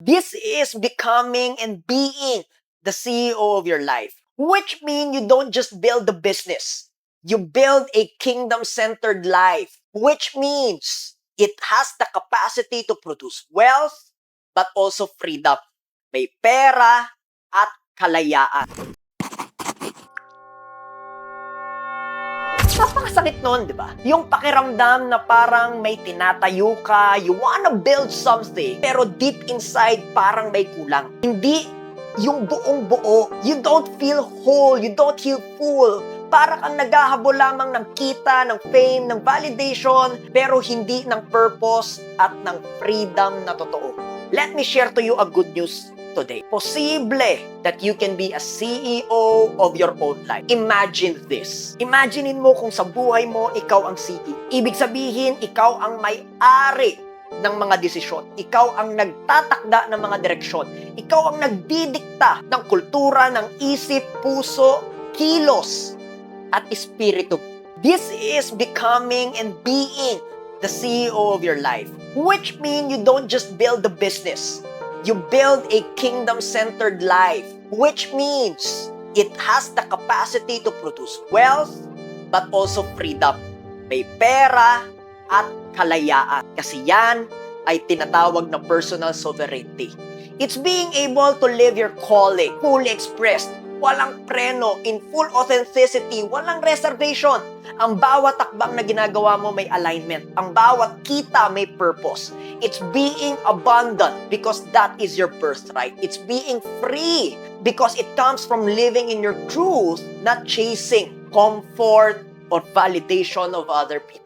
This is becoming and being the CEO of your life, which means you don't just build the business. You build a kingdom-centered life, which means it has the capacity to produce wealth, but also freedom. May pera at kalayaan. Napakasakit nun, di ba? Yung pakiramdam na parang may tinatayo ka, you wanna build something, pero deep inside parang may kulang. Hindi yung buong buo. You don't feel whole, you don't feel full. Para kang naghahabol lamang ng kita, ng fame, ng validation, pero hindi ng purpose at ng freedom na totoo. Let me share to you a good news today. Posible that you can be a CEO of your own life. Imagine this. Imaginein mo kung sa buhay mo, ikaw ang CEO. Ibig sabihin, ikaw ang may-ari ng mga desisyon. Ikaw ang nagtatakda ng mga direksyon. Ikaw ang nagdidikta ng kultura, ng isip, puso, kilos, at espiritu. This is becoming and being the CEO of your life, which means you don't just build the business. You build a kingdom-centered life, which means it has the capacity to produce wealth, but also freedom. May pera at kalayaan. Kasi yan ay tinatawag na personal sovereignty. It's being able to live your calling, fully expressed, walang preno, in full authenticity, walang reservation. Ang bawat takbang na ginagawa mo may alignment. Ang bawat kita may purpose. It's being abundant because that is your birthright. It's being free because it comes from living in your truth, not chasing comfort or validation of other people.